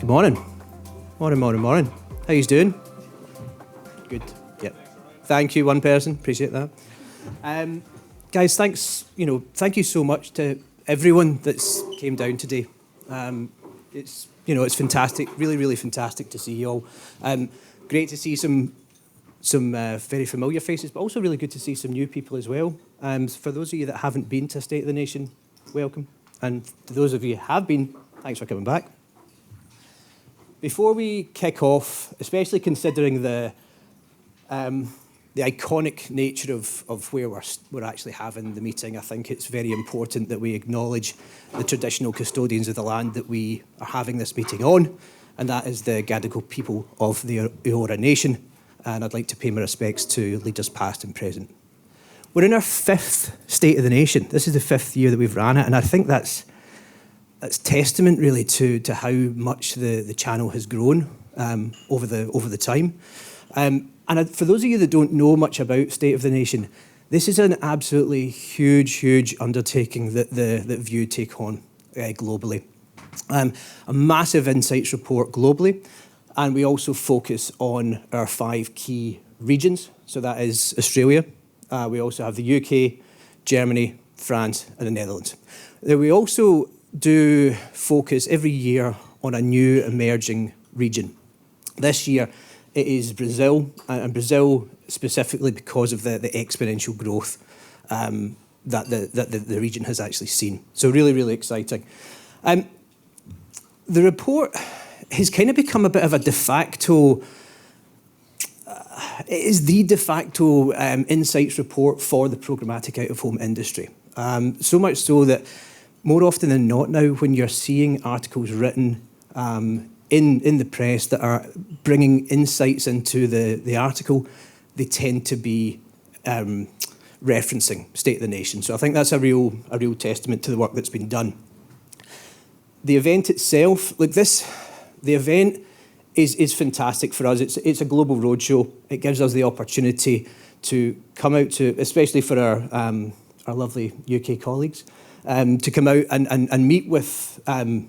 Morning. Morning. How you doing? Good. Yep. Thank you, one person. Appreciate that. Guys, thanks. Thank you so much to everyone that's came down today. It's fantastic. Really, really fantastic to see you all. Great to see some very familiar faces, but also really good to see some new people as well. For those of you that haven't been to State of the Nation, welcome. And to those of you who have been, thanks for coming back. Before we kick off, especially considering the iconic nature of where we're actually having the meeting, I think it's very important that we acknowledge the traditional custodians of the land that we are having this meeting on, and that is the Gadigal people of the VIOOH Nation. And I'd like to pay my respects to leaders past and present. We're in our 5th State of the Nation. This is the 5th year that we've ran it, and I think that's testament really to how much the channel has grown over the time. And for those of you that don't know much about State of the Nation, this is an absolutely huge undertaking that VIOOH take on globally. A massive insights report globally, and we also focus on our 5 key regions. So that is Australia. We also have the UK, Germany, France, and the Netherlands. Then we also do focus every year on a new emerging region. This year it is Brazil, and Brazil specifically because of the exponential growth that the region has actually seen. So really, really exciting. The report has kind of become a bit of a de facto, it is the de facto insights report for the programmatic out-of-home industry. So much so that more often than not now, when you're seeing articles written in the press that are bringing insights into the article, they tend to be referencing State of the Nation. So I think that's a real testament to the work that's been done. The event itself, the event is fantastic for us. It's a global roadshow. It gives us the opportunity to come out to, especially for our lovely UK colleagues, to come out and meet with the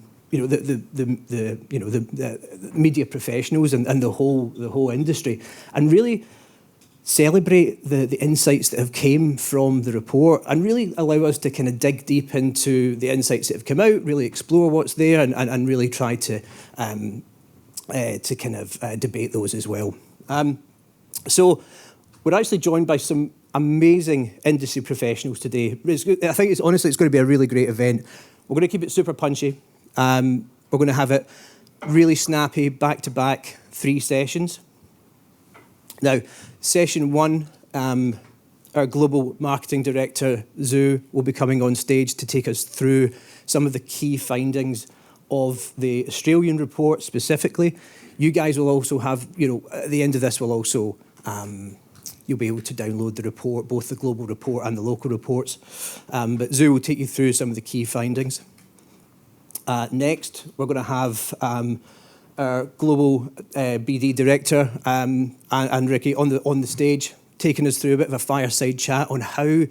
media professionals and the whole industry, and really celebrate the insights that have came from the report, and really allow us to kind of dig deep into the insights that have come out, really explore what's there, and really try to kind of debate those as well. So we're actually joined by some amazing industry professionals today. I think it's going to be a really great event. We're going to keep it super punchy. We're going to have it really snappy, back-to-back 3 sessions. Now, session 1, our Global Marketing Director, VIOOH, will be coming on stage to take us through some of the key findings of the Australian report specifically. You guys will also have, at the end of this, will also you'll be able to download the report, both the global report and the local reports. But VIOOH will take you through some of the key findings. Next, we're going to have our global BD director and Ricky on the stage, taking us through a bit of a fireside chat on how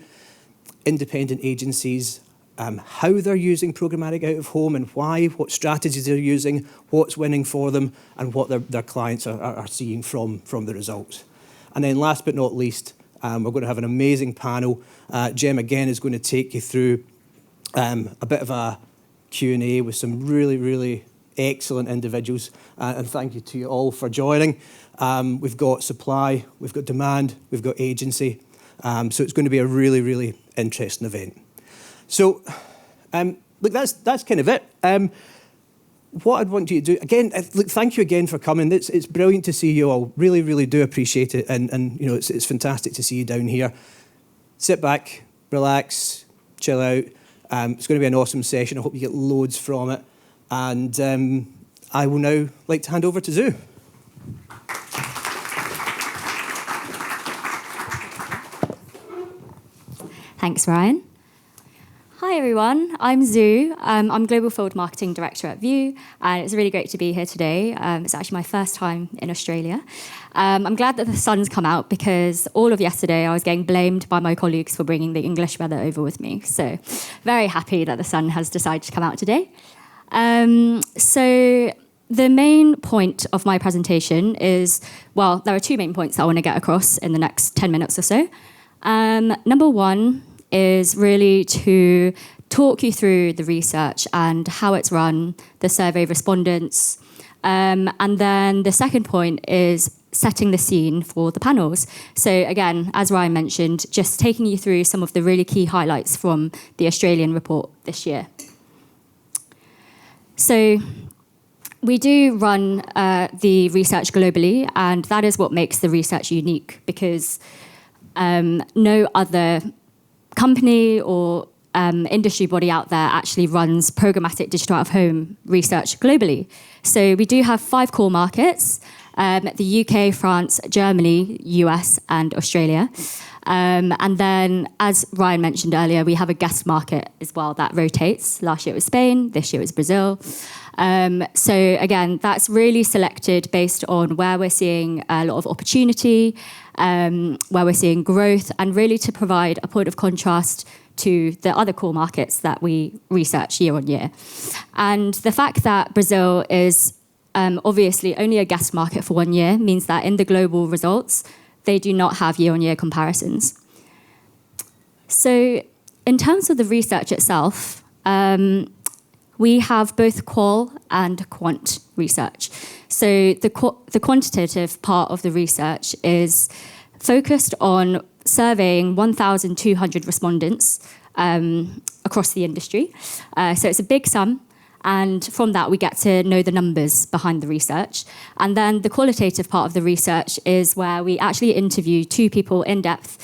independent agencies, how they're using programmatic out of home and why, what strategies they're using, what's winning for them, and what their clients are seeing from the results. And then last but not least, we're going to have an amazing panel. Jem, again, is going to take you through a bit of a Q&A with some really, really excellent individuals. And thank you to you all for joining. We've got supply, we've got demand, we've got agency. So it's going to be a really, really interesting event. So, look, that's kind of it. What I'd want you to do, again, look, thank you again for coming. It's brilliant to see you all. Really, really do appreciate it. And it's fantastic to see you down here. Sit back, relax, chill out. It's going to be an awesome session. I hope you get loads from it. And I will now like to hand over to VIOOH. Thanks, Ryan. Hi, everyone. I'm VIOOH. I'm Global Field Marketing Director at VIOOH, and it's really great to be here today. It's actually my first time in Australia. I'm glad that the sun's come out because all of yesterday I was getting blamed by my colleagues for bringing the English weather over with me. So very happy that the sun has decided to come out today. So the main point of my presentation is, well, there are two main points that I want to get across in the next 10 minutes or so. Number one is really to talk you through the research and how it's run, the survey respondents. And then the second point is setting the scene for the panels. So again, as Ryan mentioned, just taking you through some of the really key highlights from the Australian report this year. So we do run the research globally, and that is what makes the research unique, because no other company or industry body out there actually runs programmatic digital out-of-home research globally. So we do have 5 core markets, the UK, France, Germany, US, and Australia. And then, as Ryan mentioned earlier, we have a guest market as well that rotates. Last year it was Spain, this year it was Brazil. So again, that's really selected based on where we're seeing a lot of opportunity, where we're seeing growth, and really to provide a point of contrast to the other core markets that we research year on year. And the fact that Brazil is obviously only a guest market for 1 year means that in the global results, they do not have year-on-year comparisons. So in terms of the research itself, we have both qual and quant research. So the quantitative part of the research is focused on surveying 1,200 respondents across the industry. So it's a big sum. And from that, we get to know the numbers behind the research. And then the qualitative part of the research is where we actually interview 2 people in depth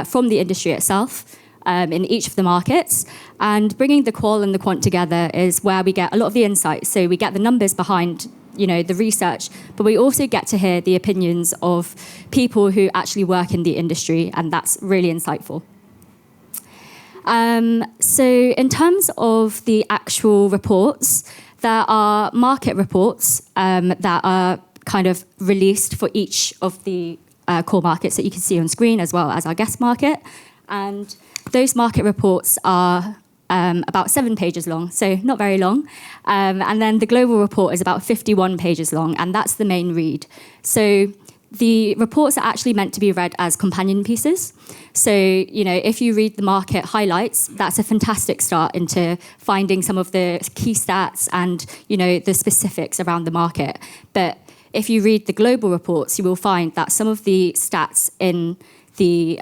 from the industry itself in each of the markets. And bringing the qual and the quant together is where we get a lot of the insights. So we get the numbers behind, the research, but we also get to hear the opinions of people who actually work in the industry, and that's really insightful. So in terms of the actual reports, there are market reports that are kind of released for each of the core markets that you can see on screen, as well as our guest market. And those market reports are about 7 pages long, so not very long. And then the global report is about 51 pages long, and that's the main read. So the reports are actually meant to be read as companion pieces. So, if you read the market highlights, that's a fantastic start into finding some of the key stats and, the specifics around the market. But if you read the global reports, you will find that some of the stats in the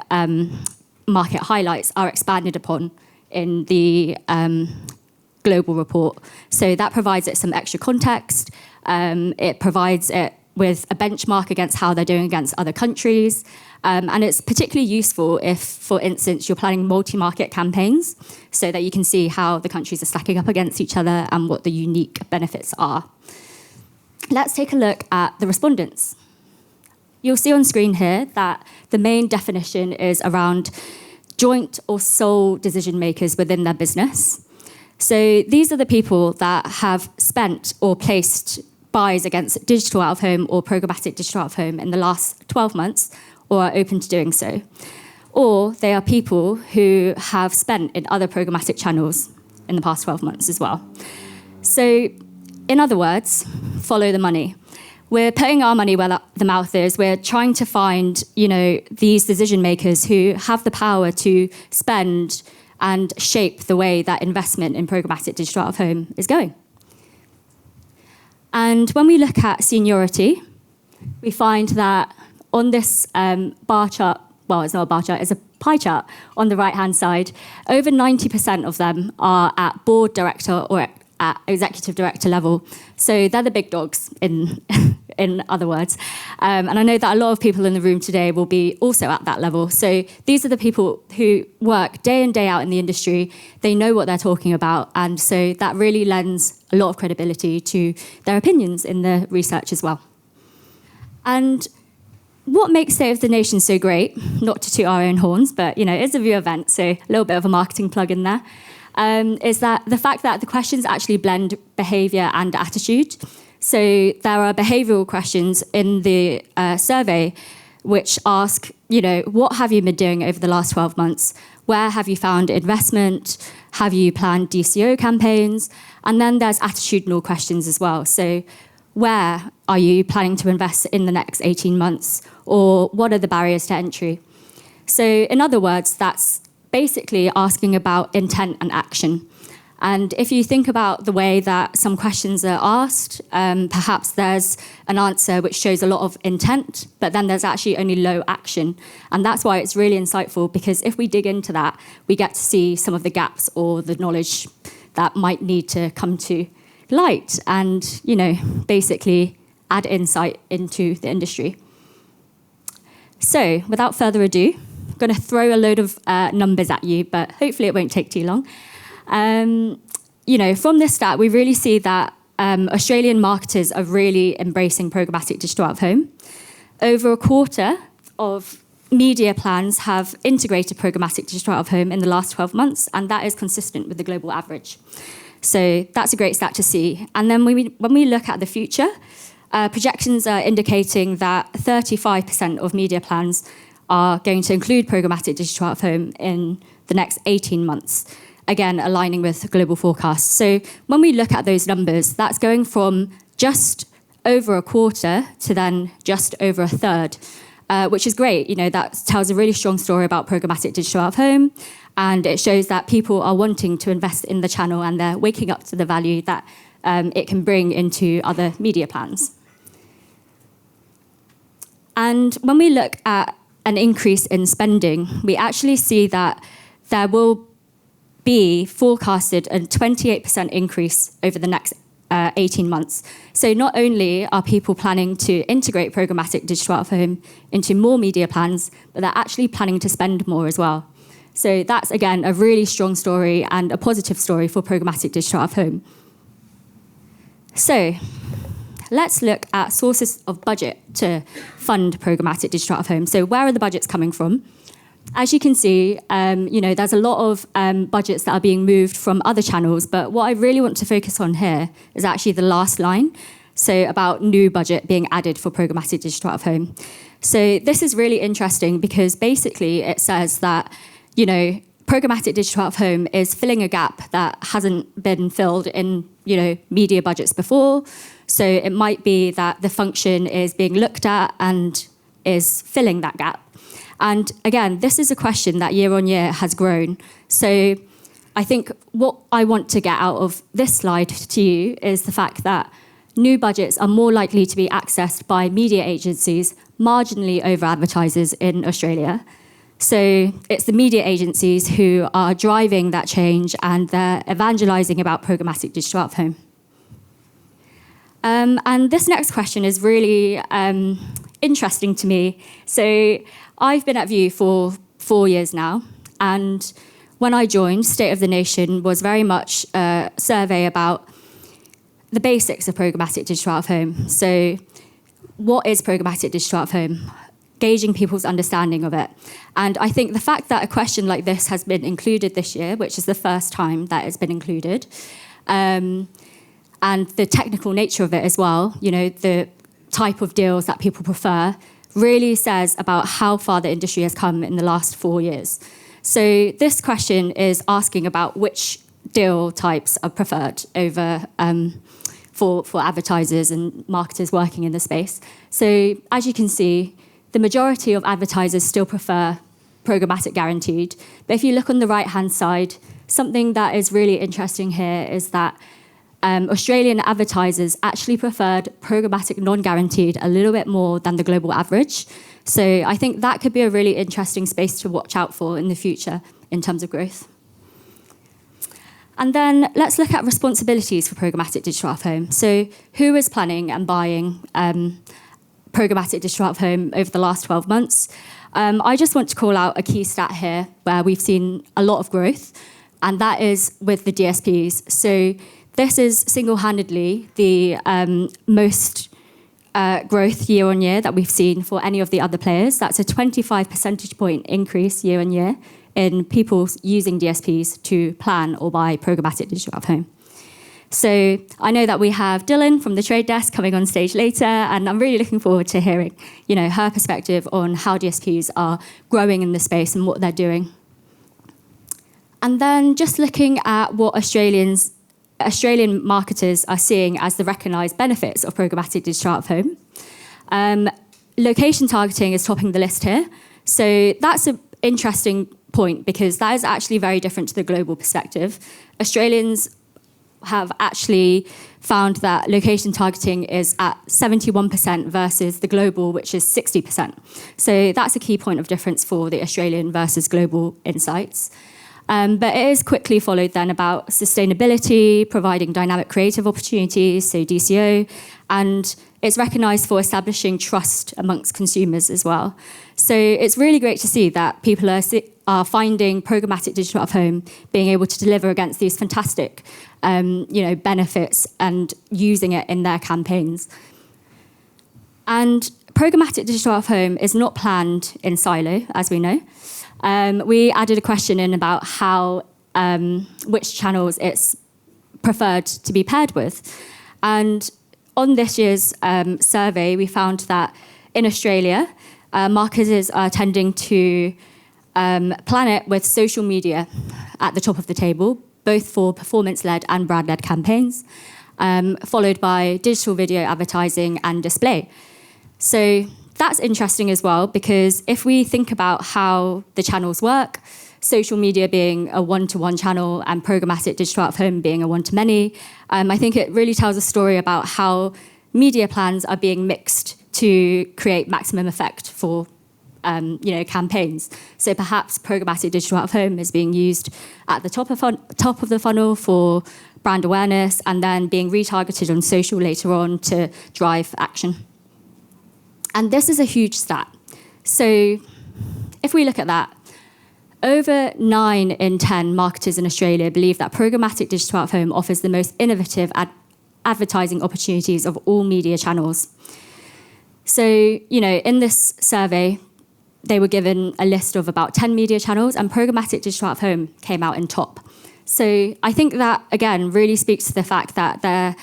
market highlights are expanded upon in the global report. So that provides it some extra context. It provides it with a benchmark against how they're doing against other countries. And it's particularly useful if, for instance, you're planning multi-market campaigns so that you can see how the countries are stacking up against each other and what the unique benefits are. Let's take a look at the respondents. You'll see on screen here that the main definition is around joint or sole decision makers within their business. So these are the people that have spent or placed buys against digital out-of-home or programmatic digital out-of-home in the last 12 months or are open to doing so. Or they are people who have spent in other programmatic channels in the past 12 months as well. So in other words, follow the money. We're putting our money where the mouth is. We're trying to find, these decision makers who have the power to spend and shape the way that investment in programmatic digital out-of-home is going. And when we look at seniority, we find that on this bar chart, well, it's not a bar chart, it's a pie chart on the right-hand side, over 90% of them are at board director or at executive director level. So they're the big dogs, in other words. And I know that a lot of people in the room today will be also at that level. So these are the people who work day in, day out in the industry. They know what they're talking about. And so that really lends a lot of credibility to their opinions in the research as well. And what makes State of the Nation so great, not to toot our own horns, but it's a VIOOH event, so a little bit of a marketing plug in there, is that the fact that the questions actually blend behaviour and attitude. So there are behavioural questions in the survey which ask, what have you been doing over the last 12 months? Where have you found investment? Have you planned DCO campaigns? And then there's attitudinal questions as well. So where are you planning to invest in the next 18 months? Or what are the barriers to entry? So in other words, that's basically asking about intent and action. And if you think about the way that some questions are asked, perhaps there's an answer which shows a lot of intent, but then there's actually only low action. And that's why it's really insightful, because if we dig into that, we get to see some of the gaps or the knowledge that might need to come to light and, basically add insight into the industry. So without further ado, I'm going to throw a load of numbers at you, but hopefully it won't take too long. From this stat, we really see that Australian marketers are really embracing programmatic digital out-of-home. Over a quarter of media plans have integrated programmatic digital out-of-home in the last 12 months, and that is consistent with the global average. So that's a great stat to see. And then when we look at the future, projections are indicating that 35% of media plans are going to include programmatic digital out-of-home in the next 18 months. Again, aligning with global forecasts. So when we look at those numbers, that's going from just over a quarter to then just over a third, which is great. That tells a really strong story about programmatic digital out-of-home, and it shows that people are wanting to invest in the channel and they're waking up to the value that it can bring into other media plans. And when we look at an increase in spending, we actually see that there will be forecasted a 28% increase over the next 18 months. So not only are people planning to integrate programmatic digital out-of-home into more media plans, but they're actually planning to spend more as well. So that's, again, a really strong story and a positive story for programmatic digital out-of-home. So let's look at sources of budget to fund programmatic digital out-of-home. So where are the budgets coming from? As you can see, there's a lot of budgets that are being moved from other channels, but what I really want to focus on here is actually the last line, so about new budget being added for programmatic digital out-of-home. So this is really interesting because basically it says that, programmatic digital out-of-home is filling a gap that hasn't been filled in, media budgets before. So it might be that the function is being looked at and is filling that gap. And again, this is a question that year on year has grown. So I think what I want to get out of this slide to you is the fact that new budgets are more likely to be accessed by media agencies marginally over advertisers in Australia. So it's the media agencies who are driving that change and they're evangelizing about programmatic digital out-of-home. And this next question is really interesting to me. So I've been at VIOOH for 4 years now, and when I joined, State of the Nation was very much a survey about the basics of programmatic digital out-of-home. So what is programmatic digital out-of-home? Gauging people's understanding of it. And I think the fact that a question like this has been included this year, which is the first time that it's been included, and the technical nature of it as well, the type of deals that people prefer, really says about how far the industry has come in the last 4 years. So this question is asking about which deal types are preferred over for advertisers and marketers working in the space. So as you can see, the majority of advertisers still prefer programmatic guaranteed. But if you look on the right-hand side, something that is really interesting here is that Australian advertisers actually preferred programmatic non-guaranteed a little bit more than the global average. So I think that could be a really interesting space to watch out for in the future in terms of growth. And then let's look at responsibilities for programmatic digital out-of-home. So who is planning and buying programmatic digital out-of-home over the last 12 months? I just want to call out a key stat here where we've seen a lot of growth, and that is with the DSPs. So this is single-handedly the most growth year on year that we've seen for any of the other players. That's a 25 percentage point increase year on year in people using DSPs to plan or buy programmatic digital out-of-home. So I know that we have Dylan from the trade desk coming on stage later, and I'm really looking forward to hearing, her perspective on how DSPs are growing in the space and what they're doing. And then just looking at what Australians Australian marketers are seeing as the recognised benefits of programmatic digital out of home. Location targeting is topping the list here. So that's an interesting point because that is actually very different to the global perspective. Australians have actually found that location targeting is at 71% versus the global, which is 60%. So that's a key point of difference for the Australian versus global insights. But it is quickly followed then about sustainability, providing dynamic creative opportunities, so DCO, and it's recognised for establishing trust amongst consumers as well. So it's really great to see that people are finding programmatic digital out of home being able to deliver against these fantastic benefits and using it in their campaigns. And programmatic digital out of home is not planned in silo, as we know. We added a question in about how which channels it's preferred to be paired with. And on this year's survey, we found that in Australia, marketers are tending to plan it with social media at the top of the table, both for performance-led and brand-led campaigns, followed by digital video advertising and display. So that's interesting as well, because if we think about how the channels work, social media being a one-to-one channel and programmatic digital out of home being a one-to-many, I think it really tells a story about how media plans are being mixed to create maximum effect for campaigns. So perhaps programmatic digital out of home is being used at the top of the funnel for brand awareness and then being retargeted on social later on to drive action. And this is a huge stat. So if we look at that, over 9 in 10 marketers in Australia believe that programmatic digital out of home offers the most innovative advertising opportunities of all media channels. So, in this survey, they were given a list of about 10 media channels and programmatic digital out of home came out in top. So I think that, again, really speaks to the fact that there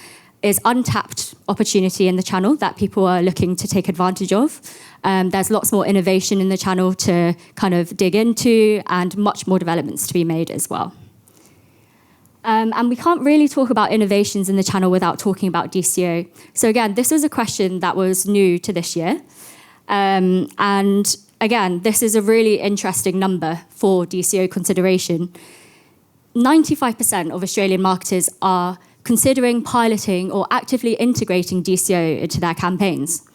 is untapped opportunity in the channel that people are looking to take advantage of. There's lots more innovation in the channel to kind of dig into and much more developments to be made as well. And we can't really talk about innovations in the channel without talking about DCO. So again, this was a question that was new to this year. And again, this is a really interesting number for DCO consideration. 95% of Australian marketers are considering piloting or actively integrating DCO into their campaigns.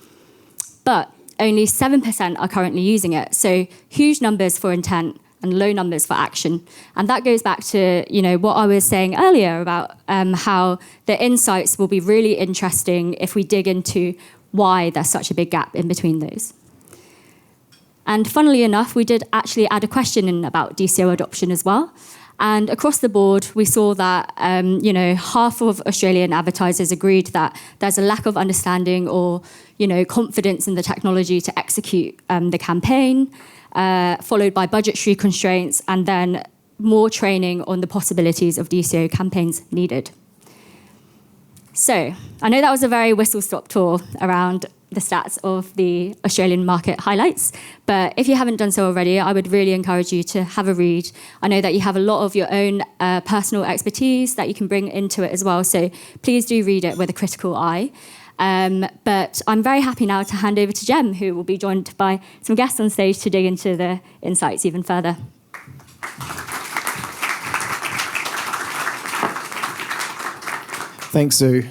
But only 7% are currently using it. So huge numbers for intent and low numbers for action. And that goes back to what I was saying earlier about how the insights will be really interesting if we dig into why there's such a big gap in between those. And funnily enough, we did actually add a question in about DCO adoption as well. And across the board, we saw that half of Australian advertisers agreed that there's a lack of understanding or confidence in the technology to execute the campaign, followed by budgetary constraints, and then more training on the possibilities of DCO campaigns needed. So I know that was a very whistle-stop tour around the stats of the Australian market highlights. But if you haven't done so already, I would really encourage you to have a read. I know that you have a lot of your own personal expertise that you can bring into it as well. So please do read it with a critical eye. But I'm very happy now to hand over to Jem, who will be joined by some guests on stage to dig into the insights even further. Thanks, Sue.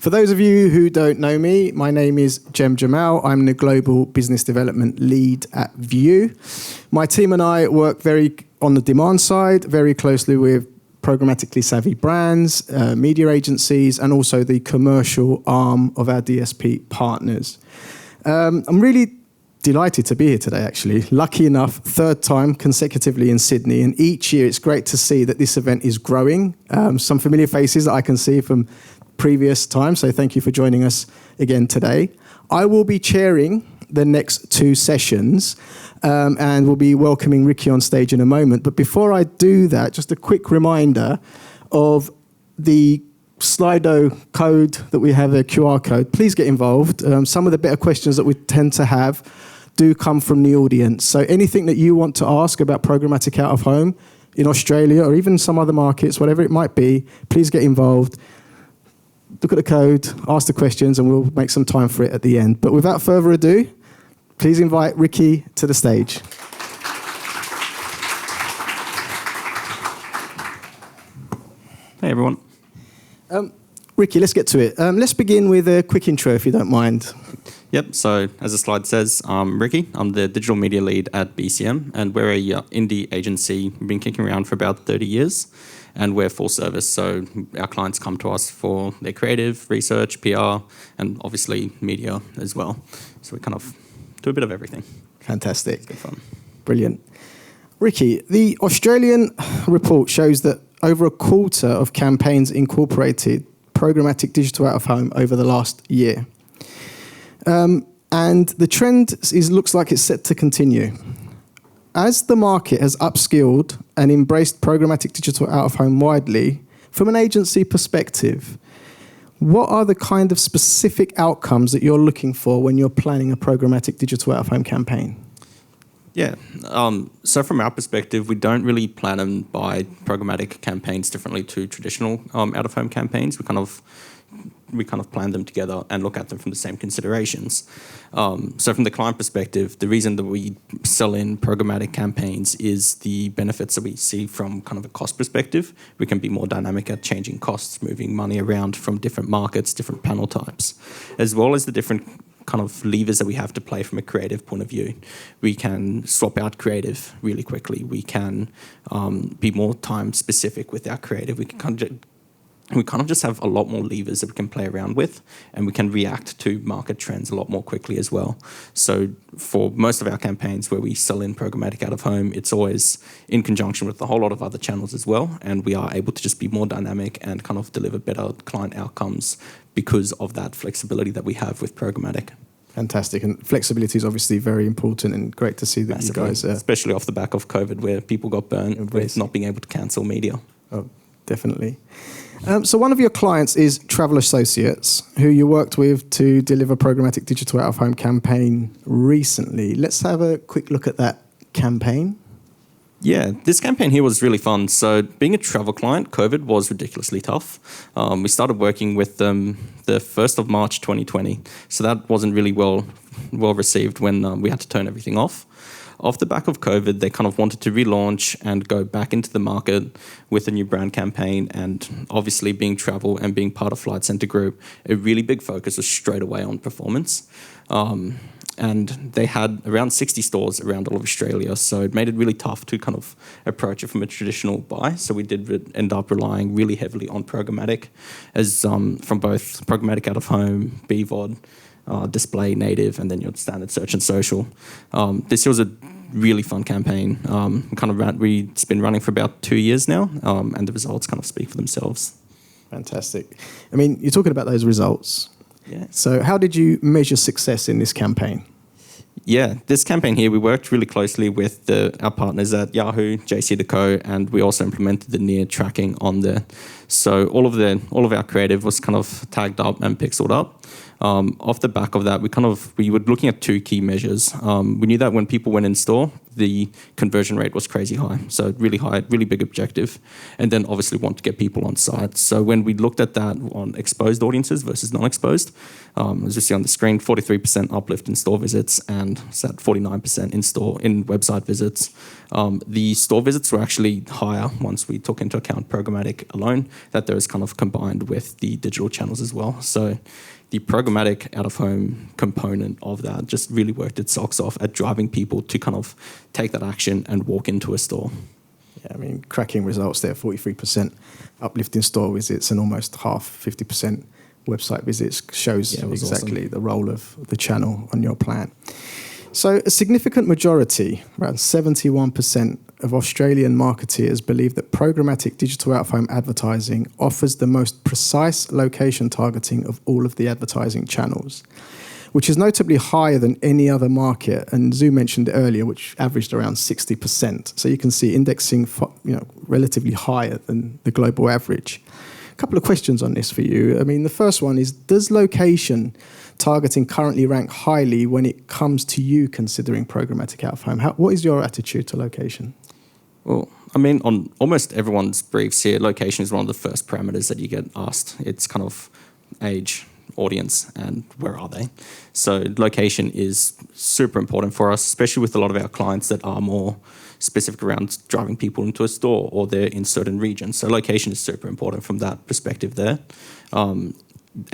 For those of you who don't know me, my name is Jem Jamal. I'm the Global Business Development Lead at VIOOH. My team and I work very on the demand side, very closely with programmatically savvy brands, media agencies, and also the commercial arm of our DSP partners. I'm really delighted to be here today, actually. Lucky enough, third time consecutively in Sydney, and each year it's great to see that this event is growing. Some familiar faces that I can see from previous times, so thank you for joining us again today. I will be chairing the next 2 sessions, and we'll be welcoming Ricky on stage in a moment. But before I do that, just a quick reminder of the Slido code that we have, a QR code. Please get involved. Some of the better questions that we tend to have do come from the audience. So anything that you want to ask about programmatic out of home, in Australia or even some other markets, whatever it might be, please get involved. Look at the code, ask the questions, and we'll make some time for it at the end. But without further ado, please invite Ricky to the stage. Hey, everyone. Ricky, let's get to it. Let's begin with a quick intro, if you don't mind. Yep, so as the slide says, I'm Ricky. I'm the digital media lead at BCM, and we're a indie agency. We've been kicking around for about 30 years, and we're full service. So our clients come to us for their creative, research, PR, and obviously media as well. So we kind of do a bit of everything. Fantastic. It's good fun. Brilliant. Ricky, the Australian report shows that over a quarter of campaigns incorporated programmatic digital out-of-home over the last year. And the trend looks like it's set to continue. As the market has upskilled and embraced programmatic digital out-of-home widely, from an agency perspective, what are the kind of specific outcomes that you're looking for when you're planning a programmatic digital out-of-home campaign? Yeah, so from our perspective, we don't really plan and buy programmatic campaigns differently to traditional out-of-home campaigns. We kind of plan them together and look at them from the same considerations. So from the client perspective, the reason that we sell in programmatic campaigns is the benefits that we see from kind of a cost perspective. We can be more dynamic at changing costs, moving money around from different markets, different panel types, as well as the different kind of levers that we have to play from a creative point of view. We can swap out creative really quickly. We can be more time specific with our creative. We kind of just have a lot more levers that we can play around with, and we can react to market trends a lot more quickly as well. So for most of our campaigns where we sell in programmatic out of home, it's always in conjunction with a whole lot of other channels as well, and we are able to just be more dynamic and kind of deliver better client outcomes because of that flexibility that we have with programmatic. Fantastic. And flexibility is obviously very important, and great to see that Massively, you guys are... especially off the back of COVID, where people got burnt with not being able to cancel media. Oh, definitely. So one of your clients is Travel Associates, who you worked with to deliver programmatic digital out-of-home campaign recently. Let's have a quick look at that campaign. Yeah, this campaign here was really fun. So being a travel client, COVID was ridiculously tough. We started working with them the 1st of March 2020. So that wasn't really well received when we had to turn everything off. Off the back of COVID, they kind of wanted to relaunch and go back into the market with a new brand campaign. And obviously being travel and being part of Flight Centre Group, a really big focus was straight away on performance. And they had around 60 stores around all of Australia, so it made it really tough to kind of approach it from a traditional buy. So we did end up relying really heavily on programmatic, as from both programmatic out of home, BVOD, display, native, and then your standard search and social. This was a really fun campaign. It's been running for about 2 years now, and the results kind of speak for themselves. Fantastic. I mean, you're talking about those results. Yeah. So how did you measure success in this campaign? Yeah, this campaign here, we worked really closely with our partners at Yahoo, JC.co, and we also implemented the near tracking on there. So all of our creative was kind of tagged up and pixeled up. Off the back of that, we were looking at two key measures. We knew that when people went in store, the conversion rate was crazy high. So really high, really big objective. And then obviously want to get people on site. So when we looked at that on exposed audiences versus non-exposed, as you see on the screen, 43% uplift in store visits and it's at 49% in website visits. The store visits were actually higher once we took into account programmatic alone, that those kind of combined with the digital channels as well. So the programmatic out-of-home component of that just really worked its socks off at driving people to kind of take that action and walk into a store. Yeah, I mean, cracking results there, 43% uplift in store visits and almost half, 50% website visits shows exactly awesome. The role of the channel on your plan. So a significant majority, around 71% of Australian marketeers believe that programmatic digital out-of-home advertising offers the most precise location targeting of all of the advertising channels, which is notably higher than any other market. And Zoo mentioned it earlier, which averaged around 60%. So you can see indexing relatively higher than the global average. A couple of questions on this for you. I mean, the first one is, does location targeting currently rank highly when it comes to you considering programmatic out-of-home? What is your attitude to location? Well, I mean, on almost everyone's briefs here, location is one of the first parameters that you get asked. It's kind of age, audience, and where are they? So location is super important for us, especially with a lot of our clients that are more specific around driving people into a store or they're in certain regions. So location is super important from that perspective there.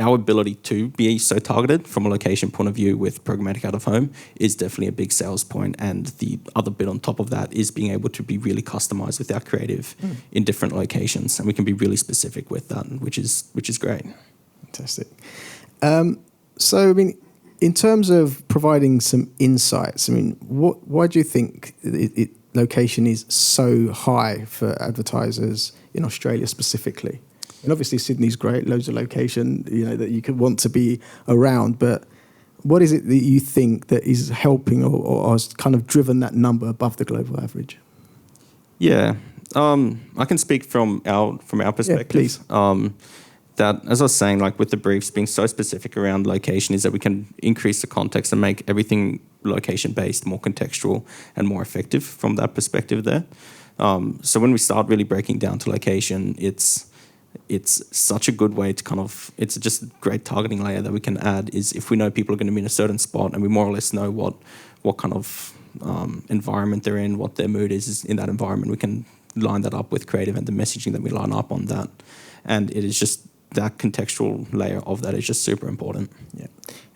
Our ability to be so targeted from a location point of view with programmatic out of home is definitely a big sales point. And the other bit on top of that is being able to be really customized with our creative in different locations. And we can be really specific with that, which is great. Fantastic. So, I mean, in terms of providing some insights, I mean, why do you think location is so high for advertisers in Australia specifically? And obviously Sydney's great, loads of location, that you could want to be around. But what is it that you think that is helping or has kind of driven that number above the global average? Yeah, I can speak from our perspective. Yeah, please. That, as I was saying, like with the briefs being so specific around location, is that we can increase the context and make everything location-based, more contextual and more effective from that perspective there. So when we start really breaking down to location, it's such a good way to it's just a great targeting layer that we can add is if we know people are going to be in a certain spot and we more or less know what kind of environment they're in, what their mood is in that environment, we can line that up with creative and the messaging that we line up on that. And it is just that contextual layer of that is just super important. Yeah,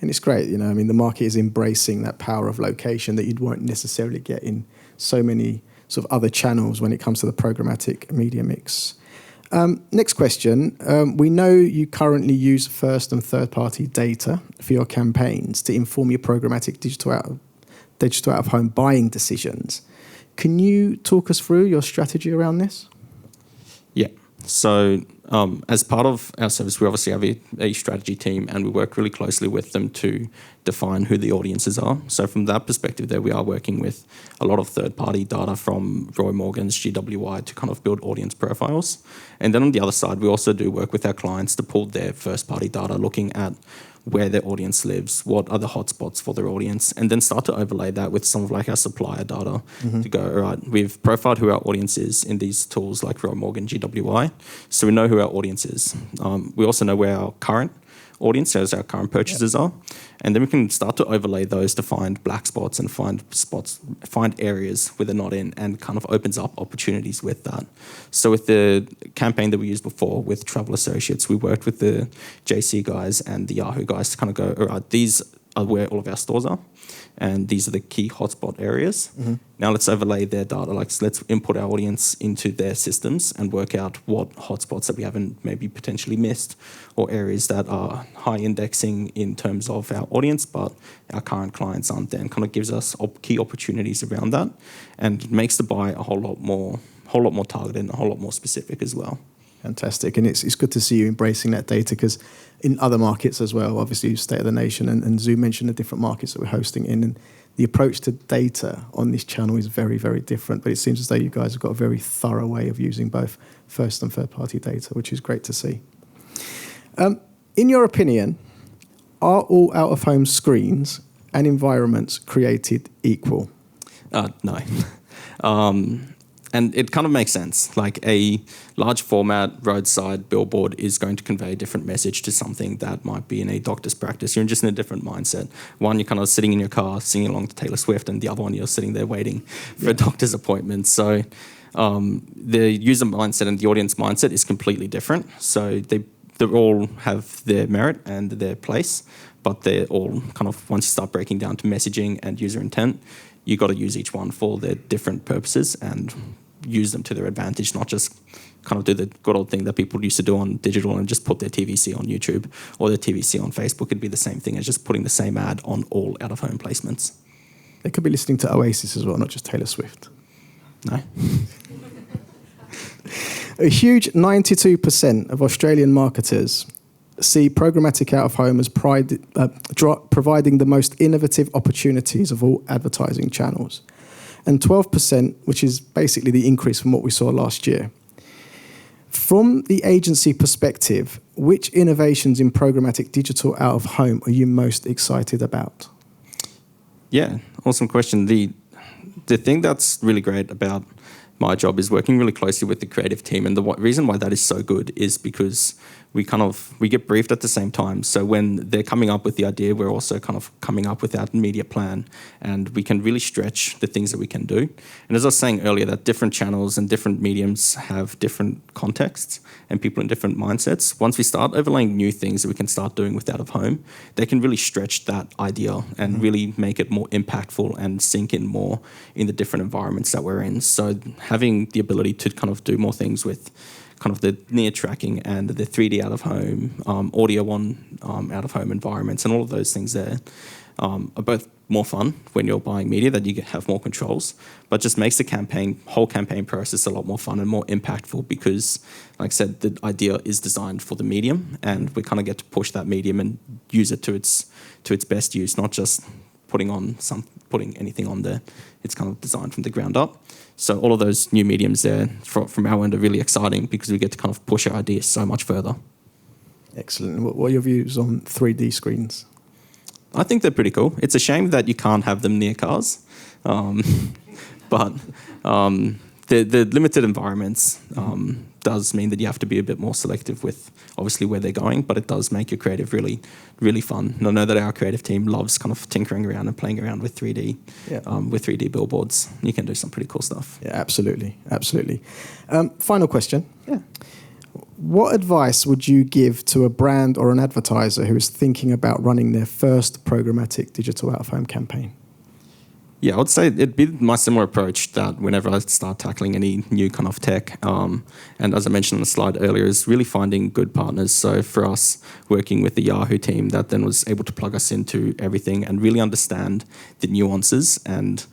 and it's great, I mean, the market is embracing that power of location that you won't necessarily get in so many sort of other channels when it comes to the programmatic media mix. Next question. We know you currently use first and third-party data for your campaigns to inform your programmatic digital out-of-home buying decisions. Can you talk us through your strategy around this? Yeah. So as part of our service, we obviously have a strategy team and we work really closely with them to define who the audiences are. So from that perspective there, we are working with a lot of third-party data from Roy Morgan's GWI to kind of build audience profiles. And then on the other side, we also do work with our clients to pull their first-party data, looking at where their audience lives, what are the hotspots for their audience, and then start to overlay that with some of like our supplier data to go, all right, we've profiled who our audience is in these tools like Roy Morgan GWI, so we know who our audience is. We also know where our current audience, as our current purchasers are, and then we can start to overlay those to find black spots and find areas where they're not in, and kind of opens up opportunities with that. So with the campaign that we used before with Travel Associates, we worked with the JC guys and the Yahoo guys to kind of go, all right, these are where all of our stores are, and these are the key hotspot areas. Now let's overlay their data, let's input our audience into their systems and work out what hotspots that we haven't maybe potentially missed, or areas that are high indexing in terms of our audience, but our current clients aren't there, and kind of gives us key opportunities around that, and makes the buy a whole lot more targeted and a whole lot more specific as well. Fantastic. And it's good to see you embracing that data, because in other markets as well, obviously State of the Nation and Zoo mentioned the different markets that we're hosting in, and the approach to data on this channel is very, very different. But it seems as though you guys have got a very thorough way of using both first and third-party data, which is great to see. In your opinion, are all out-of-home screens and environments created equal? No. And it kind of makes sense. Like a large format roadside billboard is going to convey a different message to something that might be in a doctor's practice. You're just in a different mindset. One, you're kind of sitting in your car singing along to Taylor Swift, and the other one, you're sitting there waiting for a doctor's appointment. So the user mindset and the audience mindset is completely different. So they all have their merit and their place, but they're all kind of, once you start breaking down to messaging and user intent, you got to use each one for their different purposes and use them to their advantage, not just kind of do the good old thing that people used to do on digital and just put their TVC on YouTube or their TVC on Facebook. It'd be the same thing as just putting the same ad on all out-of-home placements. They could be listening to Oasis as well, not just Taylor Swift. No. A huge 92% of Australian marketers see programmatic out-of-home as providing the most innovative opportunities of all advertising channels. And 12%, which is basically the increase from what we saw last year. From the agency perspective, which innovations in programmatic digital out-of-home are you most excited about? Yeah, awesome question. The thing that's really great about my job is working really closely with the creative team. And the reason why that is so good is because we get briefed at the same time. So when they're coming up with the idea, we're also kind of coming up with our media plan, and we can really stretch the things that we can do. And as I was saying earlier, that different channels and different mediums have different contexts and people in different mindsets. Once we start overlaying new things that we can start doing with out of home, they can really stretch that idea and really make it more impactful and sink in more in the different environments that we're in. So having the ability to kind of do more things with kind of the near tracking and the 3D out of home, audio on out of home environments, and all of those things there are both more fun when you're buying media, that you have more controls, but just makes the whole campaign process a lot more fun and more impactful because, like I said, the idea is designed for the medium, and we kind of get to push that medium and use it to its best use, not just putting anything on there. It's kind of designed from the ground up. So all of those new mediums there from our end are really exciting because we get to kind of push our ideas so much further. Excellent. What are your views on 3D screens? I think they're pretty cool. It's a shame that you can't have them near cars, but the limited environments does mean that you have to be a bit more selective with obviously where they're going, but it does make your creative really, really fun. And I know that our creative team loves kind of tinkering around and playing around with 3D, with 3D billboards. You can do some pretty cool stuff. Yeah, absolutely. Final question. Yeah. What advice would you give to a brand or an advertiser who is thinking about running their first programmatic digital out-of-home campaign? Yeah, I would say it'd be my similar approach that whenever I start tackling any new kind of tech, and as I mentioned on the slide earlier, is really finding good partners. So for us, working with the Yahoo team that then was able to plug us into everything and really understand the nuances, and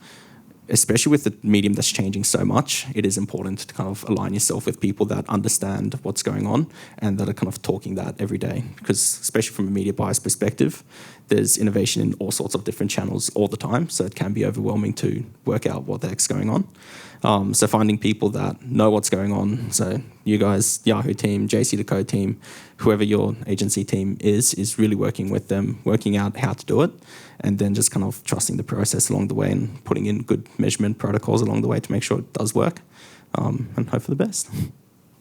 especially with the medium that's changing so much, it is important to kind of align yourself with people that understand what's going on and that are kind of talking that every day. Because especially from a media buyer's perspective, there's innovation in all sorts of different channels all the time, so it can be overwhelming to work out what the heck's going on. So finding people that know what's going on, so you guys, Yahoo team, JC2Co team, whoever your agency team is really working with them, working out how to do it, and then just kind of trusting the process along the way and putting in good measurement protocols along the way to make sure it does work, and hope for the best.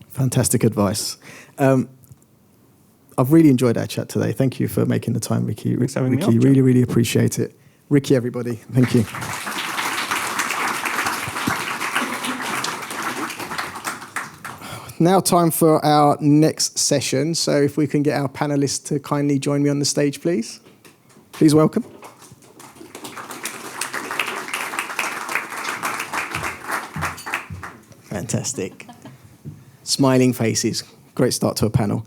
Fantastic advice. I've really enjoyed our chat today. Thank you for making the time, Ricky. Thanks for having me on, Ricky, really, really appreciate it. Ricky, everybody, thank you. Now time for our next session. So if we can get our panelists to kindly join me on the stage, please. Please welcome. Fantastic. Smiling faces. Great start to a panel.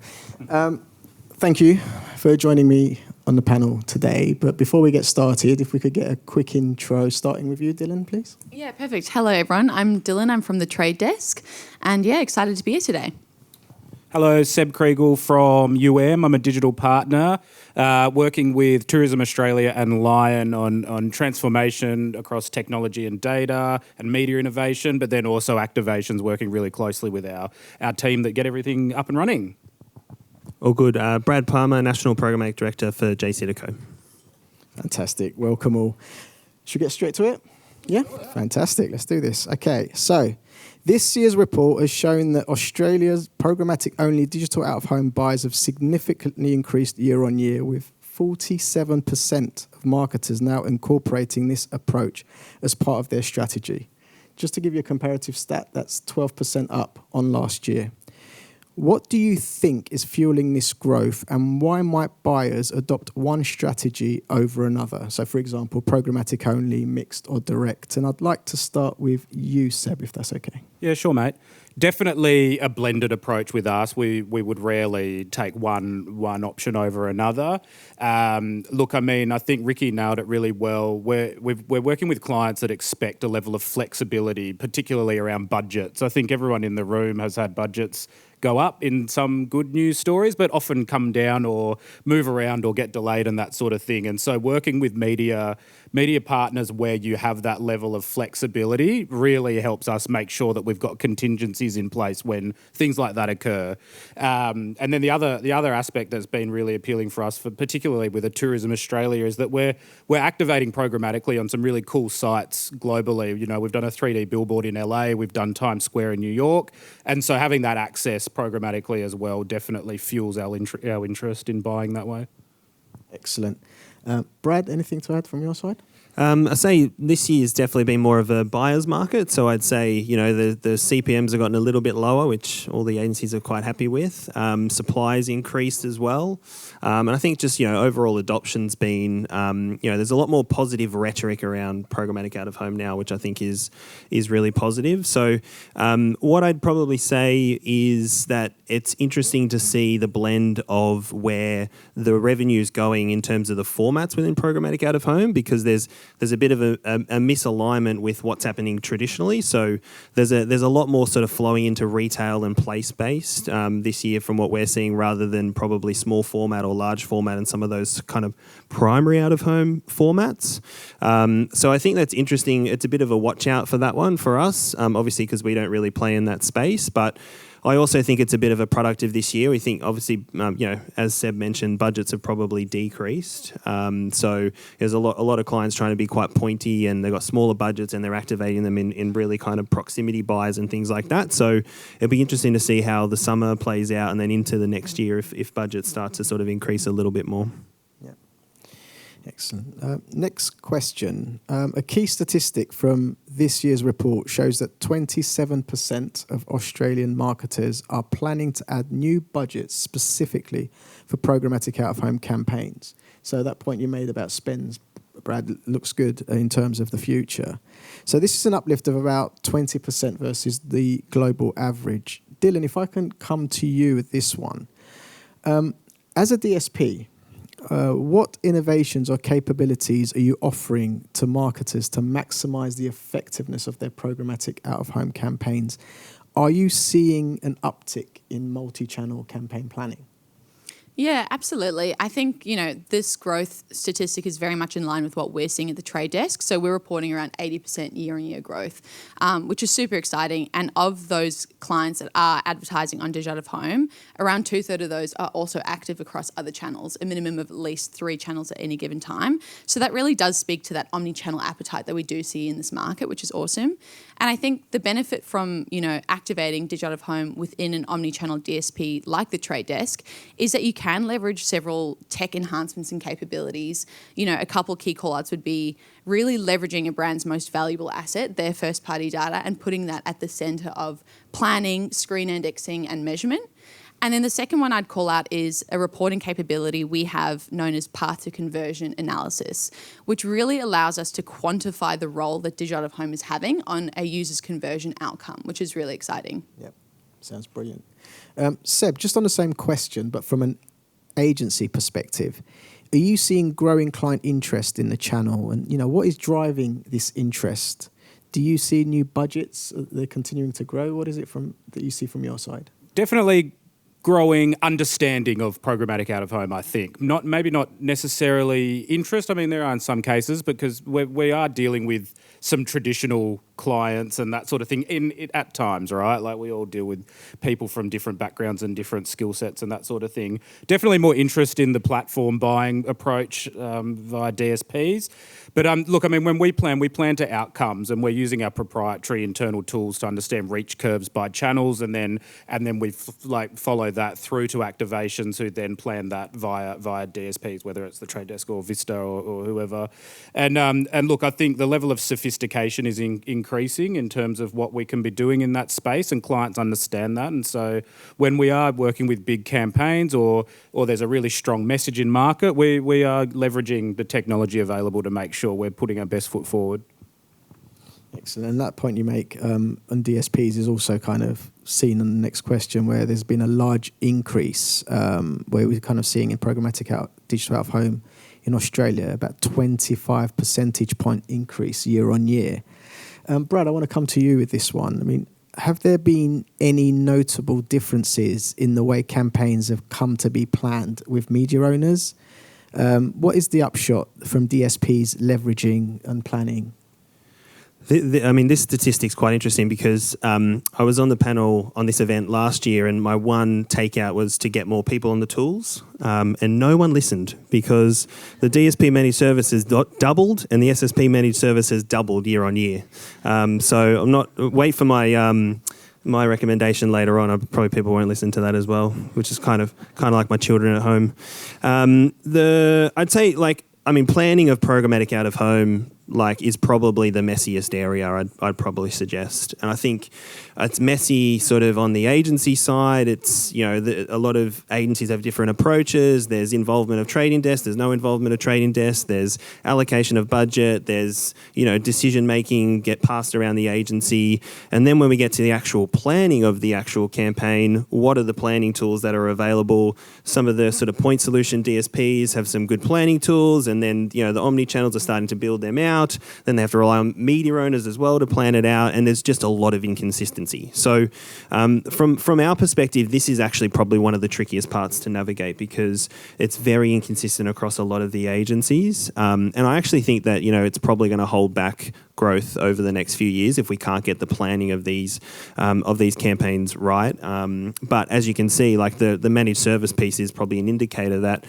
Thank you for joining me on the panel today. But before we get started, if we could get a quick intro, starting with you, Dylan, please. Yeah, perfect. Hello, everyone. I'm Dylan. I'm from the Trade Desk. And yeah, excited to be here today. Hello, Seb Kriegel from I'm a digital partner working with Tourism Australia and Lion on transformation across technology and data and media innovation, but then also activations, working really closely with our team that get everything up and running. All good. Brad Palmer, National Programmatic Director for JC2Co. Fantastic. Welcome all. Should we get straight to it? Yeah? Fantastic. Let's do this. Okay, so this year's report has shown that Australia's programmatic-only digital out-of-home buys have significantly increased year on year, with 47% of marketers now incorporating this approach as part of their strategy. Just to give you a comparative stat, that's 12% up on last year. What do you think is fueling this growth, and why might buyers adopt one strategy over another? So, for example, programmatic only, mixed or direct. And I'd like to start with you, Seb, if that's okay. Yeah, sure, mate. Definitely a blended approach with us. We would rarely take one option over another. Look, I mean, I think Ricky nailed it really well. We're working with clients that expect a level of flexibility, particularly around budgets. I think everyone in the room has had budgets go up in some good news stories, but often come down or move around or get delayed and that sort of thing. And so working with media media partners where you have that level of flexibility really helps us make sure that we've got contingencies in place when things like that occur. And then the other aspect that's been really appealing for us, particularly with a Tourism Australia, is that we're activating programmatically on some really cool sites globally. You know, we've done a 3D billboard in LA, we've done Times Square in New York, and so having that access programmatically as well definitely fuels our interest in buying that way. Excellent. Brad, anything to add from your side? I say this year's definitely been more of a buyer's market. So I'd say, you know, the CPMs have gotten a little bit lower, which all the agencies are quite happy with. Supply's increased as well. And I think just, you know, overall adoption's been, you know, there's a lot more positive rhetoric around programmatic out of home now, which I think is really positive. So what I'd probably say is that it's interesting to see the blend of where the revenue's going in terms of the formats within programmatic out of home, because there's a bit of a misalignment with what's happening traditionally. So there's a lot more sort of flowing into retail and place-based this year from what we're seeing, rather than probably small format or large format and some of those kind of primary out-of-home formats. So I think that's interesting. It's a bit of a watch out for that one for us, obviously because we don't really play in that space. But I also think it's a bit of a product of this year. We think, obviously, you know, as Seb mentioned, budgets have probably decreased. So there's a lot of clients trying to be quite pointy, and they've got smaller budgets, and they're activating them in really kind of proximity buys and things like that. So it'll be interesting to see how the summer plays out, and then into the next year if budgets start to sort of increase a little bit more. Excellent. Next question. A key statistic from this year's report shows that 27% of Australian marketers are planning to add new budgets specifically for programmatic out-of-home campaigns. So that point you made about spends, Brad, looks good in terms of the future. So this is an uplift of about 20% versus the global average. Dylan, if I can come to you with this one. As a DSP, what innovations or capabilities are you offering to marketers to maximize the effectiveness of their programmatic out-of-home campaigns? Are you seeing an uptick in multi-channel campaign planning? Yeah, absolutely. I think, you know, this growth statistic is very much in line with what we're seeing at the trade desk. So we're reporting around 80% year-on-year growth, which is super exciting. And of those clients that are advertising on digital out of home, around 2/3 of those are also active across other channels, a minimum of at least 3 channels at any given time. So that really does speak to that omni-channel appetite that we do see in this market, which is awesome. And I think the benefit from, you know, activating digital out of home within an omni-channel DSP like the trade desk is that you can leverage several tech enhancements and capabilities. You know, a couple key callouts would be really leveraging a brand's most valuable asset, their first-party data, and putting that at the center of planning, screen indexing, and measurement. And then the second one I'd call out is a reporting capability we have known as path to conversion analysis, which really allows us to quantify the role that digital out of home is having on a user's conversion outcome, which is really exciting. Yep, sounds brilliant. Seb, just on the same question, but from an agency perspective, are you seeing growing client interest in the channel? And, you know, what is driving this interest? Do you see new budgets? They're continuing to grow? What is it that you see from your side? Definitely growing understanding of programmatic out of home, I think. Maybe not necessarily interest. I mean, there are in some cases, because we are dealing with some traditional clients and that sort of thing at times, right? Like, we all deal with people from different backgrounds and different skill sets and that sort of thing. Definitely more interest in the platform buying approach via DSPs. But look, I mean, when we plan to outcomes, and we're using our proprietary internal tools to understand reach curves by channels, and then we follow that through to activations, who then plan that via DSPs, whether it's the Trade Desk or Vista or whoever. And look, I think the level of sophistication is increasing in terms of what we can be doing in that space, and clients understand that. And so when we are working with big campaigns, or there's a really strong message in market, we are leveraging the technology available to make sure we're putting our best foot forward. Excellent. And that point you make on DSPs is also kind of seen in the next question, where there's been a large increase, where we're kind of seeing in programmatic digital out of home in Australia, about 25 percentage point increase year on year. Brad, I want to come to you with this one. I mean, have there been any notable differences in the way campaigns have come to be planned with media owners? What is the upshot from DSPs leveraging and planning? This statistic's quite interesting because I was on the panel on this event last year, and my one takeout was to get more people on the tools, and no one listened because the DSP managed services doubled and the SSP managed services doubled year on year. So I'm not wait for my recommendation later on. Probably people won't listen to that as well, which is kind of like my children at home. I'd say planning of programmatic out of home is probably the messiest area I'd probably suggest. And I think it's messy sort of on the agency side. It's, a lot of agencies have different approaches. There's involvement of trading desks. There's no involvement of trading desks. There's allocation of budget. There's, decision making get passed around the agency. And then when we get to the actual planning of the actual campaign, what are the planning tools that are available? Some of the sort of point solution DSPs have some good planning tools. And then, the omni-channels are starting to build them out. Then they have to rely on media owners as well to plan it out, and there's just a lot of inconsistency. So from our perspective, this is actually probably one of the trickiest parts to navigate because it's very inconsistent across a lot of the agencies. And I actually think that, it's probably going to hold back growth over the next few years if we can't get the planning of these campaigns right. But as you can see, the managed service piece is probably an indicator that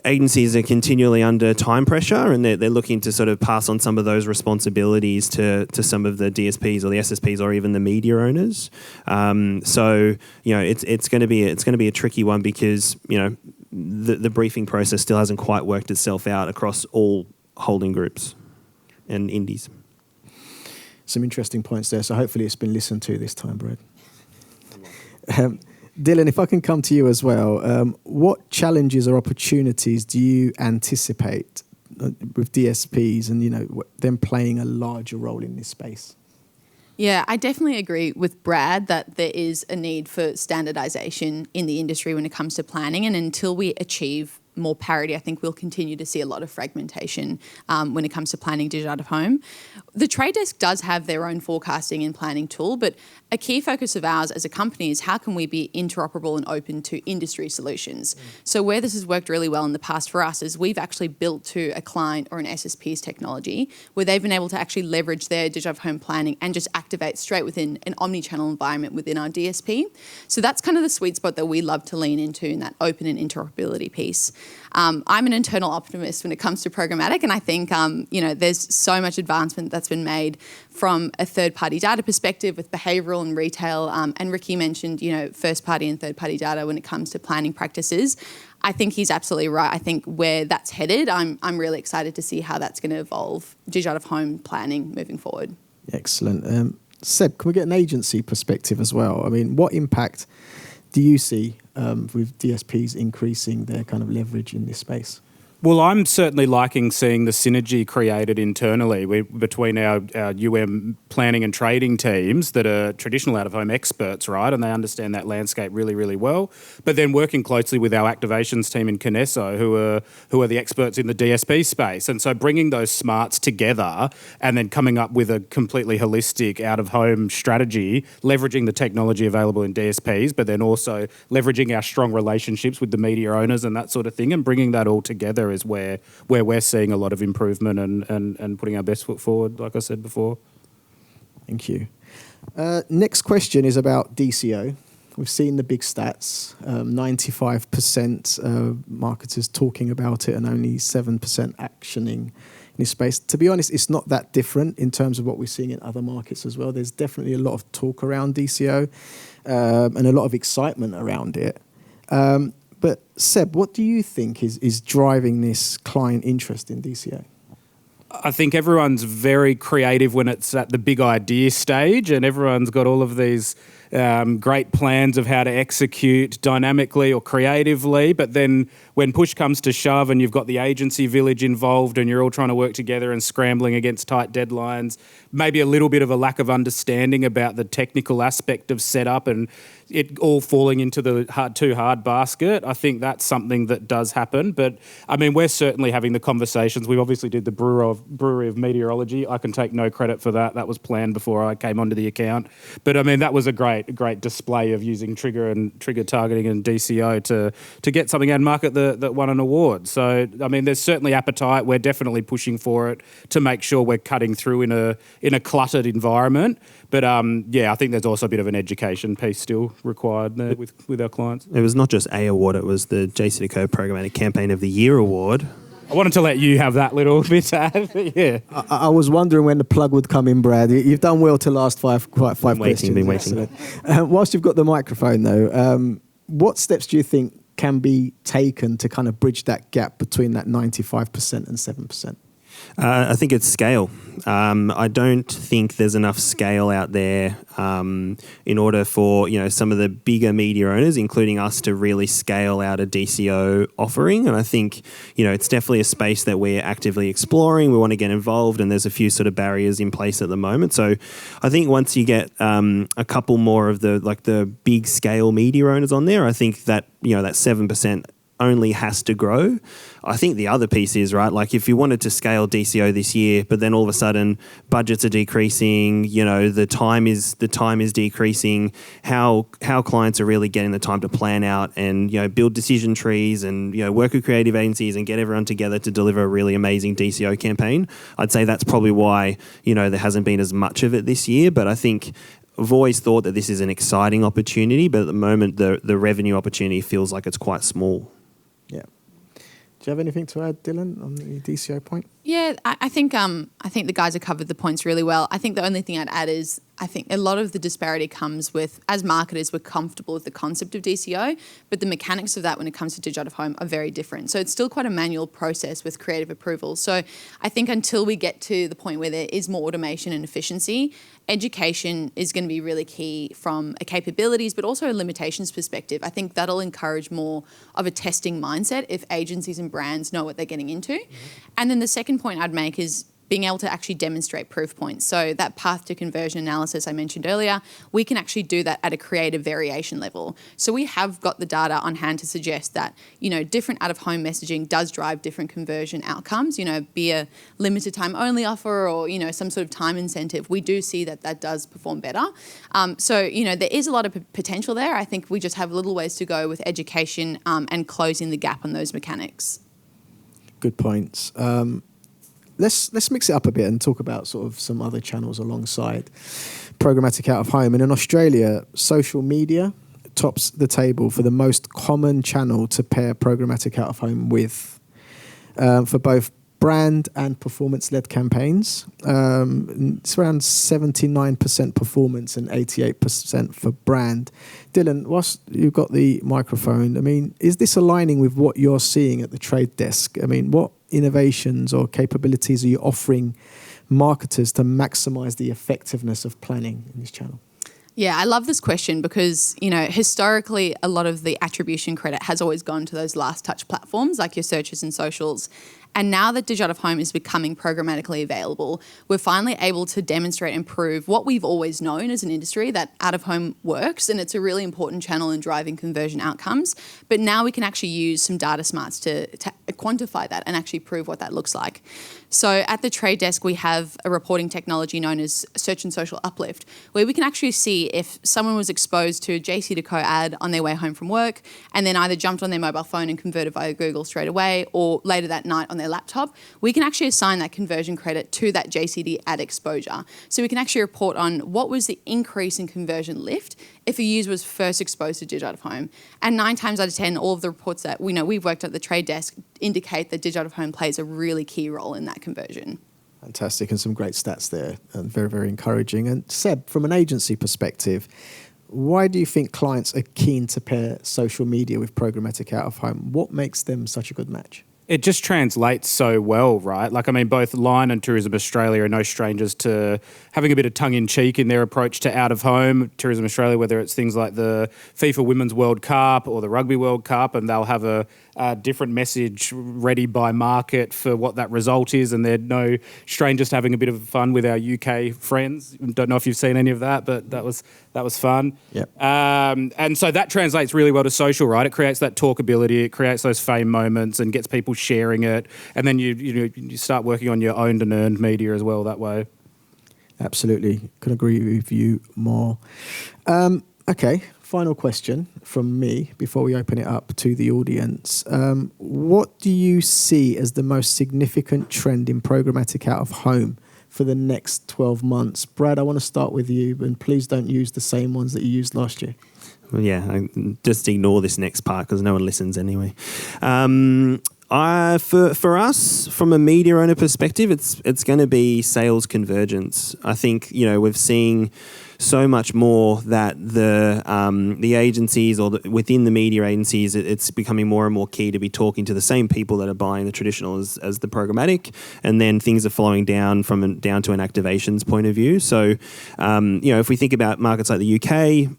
agencies are continually under time pressure, and they're looking to sort of pass on some of those responsibilities to some of the DSPs or the SSPs or even the media owners. So it's going to be a tricky one because the briefing process still hasn't quite worked itself out across all holding groups and indies. Some interesting points there. So hopefully it's been listened to this time, Brad. Dylan, if I can come to you as well, what challenges or opportunities do you anticipate with DSPs and them playing a larger role in this space? Yeah, I definitely agree with Brad that there is a need for standardization in the industry when it comes to planning, and until we achieve more parity, I think we'll continue to see a lot of fragmentation when it comes to planning digital out of home. The Trade Desk does have their own forecasting and planning tool, but a key focus of ours as a company is how can we be interoperable and open to industry solutions. So where this has worked really well in the past for us is we've actually built to a client or an SSP's technology where they've been able to actually leverage their digital out of home planning and just activate straight within an omni-channel environment within our DSP. So that's kind of the sweet spot that we love to lean into in that open and interoperability piece. I'm an internal optimist when it comes to programmatic, and I think there's so much advancement that's been made from a third-party data perspective with behavioural and retail. And Ricky mentioned, first-party and third-party data when it comes to planning practices. I think he's absolutely right. I think where that's headed, I'm really excited to see how that's going to evolve digital out of home planning moving forward. Excellent. Seb, can we get an agency perspective as well? I mean, what impact do you see with DSPs increasing their kind of leverage in this space? Well, I'm certainly liking seeing the synergy created internally between our planning and trading teams that are traditional out-of-home experts, right? And they understand that landscape really, really well. But then working closely with our activations team in Kinesso, who are the experts in the DSP space. And so bringing those smarts together and then coming up with a completely holistic out-of-home strategy, leveraging the technology available in DSPs, but then also leveraging our strong relationships with the media owners and that sort of thing, and bringing that all together is where we're seeing a lot of improvement and putting our best foot forward, like I said before. Thank you. Next question is about DCO. We've seen the big stats, 95% marketers talking about it and only 7% actioning in this space. To be honest, it's not that different in terms of what we're seeing in other markets as well. There's definitely a lot of talk around DCO and a lot of excitement around it. But Seb, what do you think is driving this client interest in DCO? I think everyone's very creative when it's at the big idea stage, and everyone's got all of these great plans of how to execute dynamically or creatively. But then when push comes to shove and you've got the agency village involved and you're all trying to work together and scrambling against tight deadlines, maybe a little bit of a lack of understanding about the technical aspect of setup and it all falling into the too hard basket. I think that's something that does happen. But I mean, we're certainly having the conversations. We obviously did the Brewery of Meteorology. I can take no credit for that. That was planned before I came onto the account. But I mean, that was a great great display of using trigger targeting and DCO to get something out of market that won an award. So I mean, there's certainly appetite. We're definitely pushing for it to make sure we're cutting through in a cluttered environment. But I think there's also a bit of an education piece still required there with our clients. It was not just a award; it was the JCDecaux Programmatic Campaign of the Year award. I wanted to let you have that little bit to add. Yeah. I was wondering when the plug would come in, Brad. You've done well to last five questions. Been waiting. Whilst you've got the microphone, though, what steps do you think can be taken to kind of bridge that gap between that 95% and 7%? I think it's scale. I don't think there's enough scale out there in order for some of the bigger media owners, including us, to really scale out a DCO offering. And I think it's definitely a space that we're actively exploring. We want to get involved, and there's a few sort of barriers in place at the moment. So I think once you get a couple more of the big scale media owners on there, I think that that 7% only has to grow. I think the other piece is, right, like if you wanted to scale DCO this year, but then all of a sudden budgets are decreasing, the time is decreasing, how clients are really getting the time to plan out and build decision trees and work with creative agencies and get everyone together to deliver a really amazing DCO campaign. I'd say that's probably why there hasn't been as much of it this year. But I think I've always thought that this is an exciting opportunity, but at the moment the revenue opportunity feels like it's quite small. Yeah. Do you have anything to add, Dylan, on the DCO point? Yeah, I think the guys have covered the points really well. I think the only thing I'd add is I think a lot of the disparity comes with, as marketers, we're comfortable with the concept of DCO, but the mechanics of that when it comes to digital out of home are very different. So it's still quite a manual process with creative approval. So I think until we get to the point where there is more automation and efficiency, education is going to be really key from a capabilities but also a limitations perspective. I think that'll encourage more of a testing mindset if agencies and brands know what they're getting into. And then the second point I'd make is being able to actually demonstrate proof points. So that path to conversion analysis I mentioned earlier, we can actually do that at a creative variation level. So we have got the data on hand to suggest that, different out-of-home messaging does drive different conversion outcomes, be a limited time only offer or, some sort of time incentive. We do see that does perform better. So there is a lot of potential there. I think we just have a little ways to go with education and closing the gap on those mechanics. Good points. Let's mix it up a bit and talk about sort of some other channels alongside programmatic out of home. And in Australia, social media tops the table for the most common channel to pair programmatic out of home with, for both brand and performance-led campaigns. It's around 79% performance and 88% for brand. Dylan, whilst you've got the microphone, I mean, is this aligning with what you're seeing at the trade desk? I mean, what innovations or capabilities are you offering marketers to maximize the effectiveness of planning in this channel? Yeah, I love this question because, historically, a lot of the attribution credit has always gone to those last touch platforms like your searches and socials. And now that digital out of home is becoming programmatically available, we're finally able to demonstrate and prove what we've always known as an industry, that out of home works and it's a really important channel in driving conversion outcomes. But now we can actually use some data smarts to quantify that and actually prove what that looks like. So at the trade desk, we have a reporting technology known as Search and Social Uplift, where we can actually see if someone was exposed to a JCDecaux ad on their way home from work and then either jumped on their mobile phone and converted via Google straight away or later that night on their laptop, we can actually assign that conversion credit to that JCD ad exposure. So we can actually report on what was the increase in conversion lift if a user was first exposed to digital out of home. And 9 times out of 10, all of the reports that we've worked at the trade desk indicate that digital out of home plays a really key role in that conversion. Fantastic, and some great stats there, and very, very encouraging. And Seb, from an agency perspective, why do you think clients are keen to pair social media with programmatic out of home? What makes them such a good match? It just translates so well, right? Like, I mean, both Line and Tourism Australia are no strangers to having a bit of tongue-in-cheek in their approach to out-of-home. Tourism Australia, whether it's things like the FIFA Women's World Cup or the Rugby World Cup, and they'll have a different message ready by market for what that result is, and they're no strangers to having a bit of fun with our UK friends. Don't know if you've seen any of that, but that was fun. Yep. And so that translates really well to social, right? It creates that talkability, it creates those fame moments and gets people sharing it, and then you start working on your owned and earned media as well that way. Absolutely, couldn't agree with you more. Okay, final question from me before we open it up to the audience. What do you see as the most significant trend in programmatic out of home for the next 12 months? Brad, I want to start with you, and please don't use the same ones that you used last year. Well, yeah, just ignore this next part because no one listens anyway. For us, from a media owner perspective, it's going to be sales convergence. I think we've seen so much more that the agencies or within the media agencies, it's becoming more and more key to be talking to the same people that are buying the traditional as the programmatic, and then things are flowing down to an activations point of view. So, if we think about markets like the UK,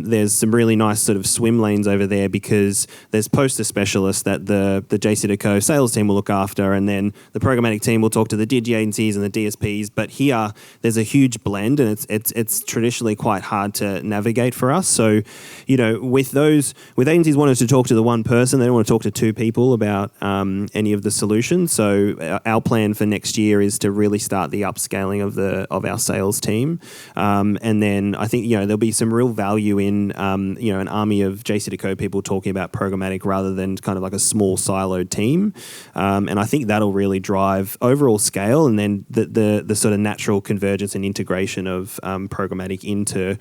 there's some really nice sort of swim lanes over there because there's poster specialists that the JCDecaux sales team will look after, and then the programmatic team will talk to the digi agencies and the DSPs. But here, there's a huge blend, and it's traditionally quite hard to navigate for us. So, with agencies wanting to talk to the one person, they don't want to talk to two people about any of the solutions. So our plan for next year is to really start the upscaling of our sales team, and then I think there'll be some real value in an army of JCDecaux people talking about programmatic rather than kind of like a small siloed team, and I think that'll really drive overall scale, and then the sort of natural convergence and integration of programmatic into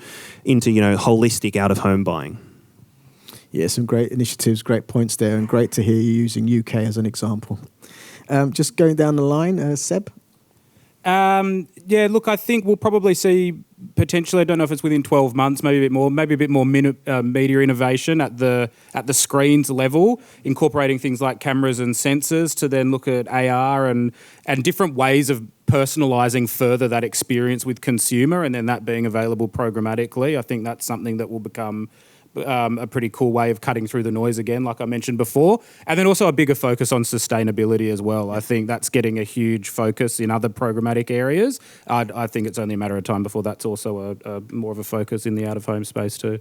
holistic out-of-home buying. Yeah, some great initiatives, great points there, and great to hear you using UK as an example. Just going down the line, Seb? Look, I think we'll probably see potentially, I don't know if it's within 12 months, maybe a bit more media innovation at the screens level, incorporating things like cameras and sensors to then look at AR and different ways of personalising further that experience with consumer, and then that being available programmatically. I think that's something that will become a pretty cool way of cutting through the noise again, like I mentioned before. And then also a bigger focus on sustainability as well. I think that's getting a huge focus in other programmatic areas. I think it's only a matter of time before that's also a more of a focus in the out-of-home space too.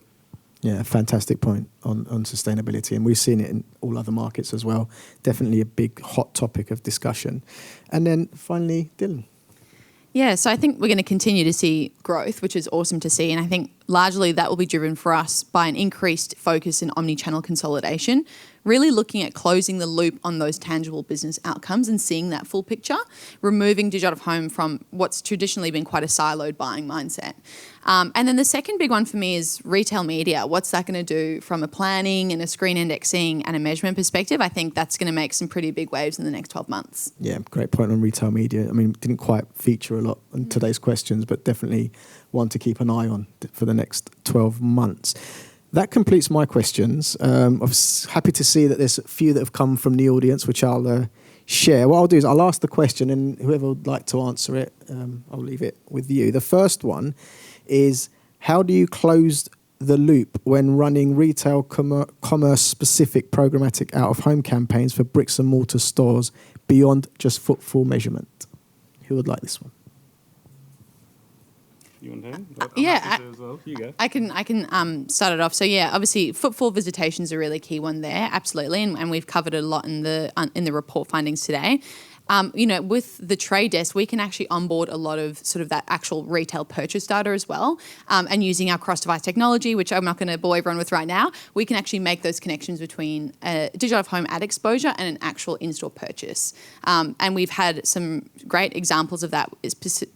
Yeah, fantastic point on sustainability. And we've seen it in all other markets as well. Definitely a big hot topic of discussion. And then finally, Dylan. Yeah, so I think we're going to continue to see growth, which is awesome to see. And I think largely that will be driven for us by an increased focus in omni-channel consolidation, really looking at closing the loop on those tangible business outcomes and seeing that full picture, removing digital out-of-home from what's traditionally been quite a siloed buying mindset. And then the second big one for me is retail media. What's that going to do from a planning and a screen indexing and a measurement perspective? I think that's going to make some pretty big waves in the next 12 months. Yeah, great point on retail media. I mean, didn't quite feature a lot in today's questions, but definitely one to keep an eye on for the next 12 months. That completes my questions. I'm happy to see that there's a few that have come from the audience, which I'll share. What I'll do is I'll ask the question, and whoever would like to answer it, I'll leave it with you. The first one is, how do you close the loop when running retail commerce-specific programmatic out-of-home campaigns for bricks and mortar stores beyond just footfall measurement? Who would like this one? You want to? You go. I can start it off. So yeah, obviously footfall visitation is a really key one there, absolutely, and we've covered it a lot in the report findings today. With the trade desk, we can actually onboard a lot of sort of that actual retail purchase data as well. And using our cross-device technology, which I'm not going to bore everyone with right now, we can actually make those connections between digital out-of-home ad exposure and an actual in-store purchase. And we've had some great examples of that,